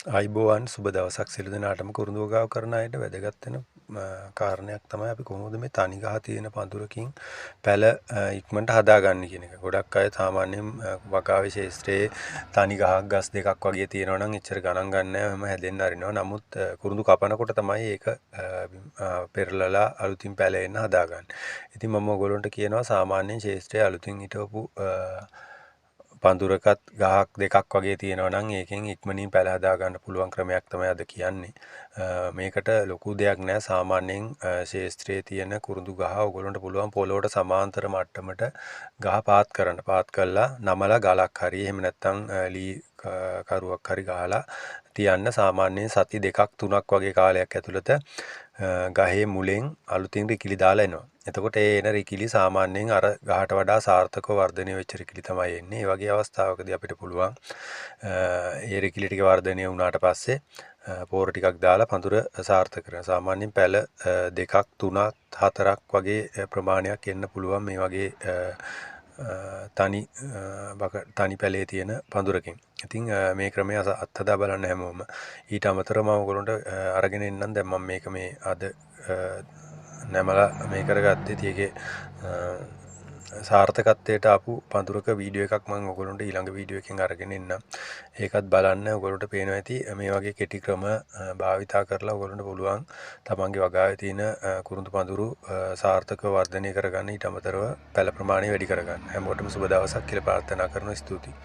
ආයිබෝවන් සුබ දවසක් සියලු දෙනාටම කුරුඳු වගාව කරන අයට වැදගත් වෙන කාරණයක් තමයි අපි කොහොමද මේ තනි ගහ තියෙන පඳුරකින් පැල ඉක්මනට හදාගන්නේ කියන එක. ගොඩක් අය සාමාන්‍යයෙන් වගාවේ ශාස්ත්‍රයේ තනි ගහක් ගස් දෙකක් වගේ තියෙනවා නම් එච්චර ගණන් ගන්න නැහැ. මම හැදෙන්න අරිනවා. නමුත් කුරුඳු කපනකොට තමයි ඒක පෙරලලා අලුතින් පැල එන්න හදාගන්නේ. ඉතින් මම ඔයගොල්ලන්ට කියනවා සාමාන්‍යයෙන් ශාස්ත්‍රයේ අලුතින් හිටවපු පඳුරකත් ගහක් දෙකක් වගේ තියෙනවා නම් ඒකෙන් ඉක්මනින් පැල හදා ගන්න පුළුවන් ක්‍රමයක් තමයි අද කියන්නේ. මේකට ලොකු දෙයක් නෑ. සාමාන්‍යයෙන් ශේස්ත්‍රයේ තියෙන කුරුඳු ගහ ඔයගොල්ලන්ට පුළුවන් පොළොවට සමාන්තර මට්ටමට ගහ පාත් කරන්න. පාත් කළා නමලා ගලක් හරි එහෙම නැත්නම් ලී කරුවක් හරි ගහලා තියන්න. සාමාන්‍යයෙන් සති දෙකක් තුනක් වගේ කාලයක් ඇතුළත ගහේ මුලෙන් අලුතින් රිකිලි දාලා එනවා. එතකොට ඒ එන රිකිලි සාමාන්‍යයෙන් අර ගහට වඩා සාර්ථකව වර්ධනය වෙච්ච රිකිලි තමයි එන්නේ. ඒ වගේ අවස්ථාවකදී අපිට පුළුවන් ඒ රිකිලි ටික වර්ධනය වුණාට පස්සේ පෝර ටිකක් දාලා පඳුර සාර්ථක කරනවා. සාමාන්‍යයෙන් පැල දෙකක් තුනක් හතරක් වගේ ප්‍රමාණයක් එන්න පුළුවන් මේ වගේ තනි පැලේ තියෙන පඳුරකින්. ඉතින් මේ ක්‍රමය අත්හදා බලන්න හැමෝම. ඊට අමතරව මම ඔයගොල්ලන්ට අරගෙන එන්නම්. දැන් මම මේක මේ අද නැමලා මේ කරගත්තේ. ඒකේ සාර්ථකත්වයට ආපු පඳුරක වීඩියෝ එකක් මම ඔයගොල්ලන්ට ඊළඟ වීඩියෝ එකෙන් අරගෙන එන්නම්. ඒකත් බලන්න. ඔයගොල්ලන්ට පේනවා ඇති මේ වගේ කෙටි ක්‍රම භාවිතා කරලා ඔයගොල්ලන්ට පුළුවන් තමන්ගේ වගාවේ තියෙන කුරුඳු පඳුරු සාර්ථකව වර්ධනය කරගන්න. ඊට අමතරව පැල ප්‍රමාණය වැඩි කරගන්න. හැමෝටම සුබ දවසක් කියලා ප්‍රාර්ථනා කරනවා. ස්තුතියි.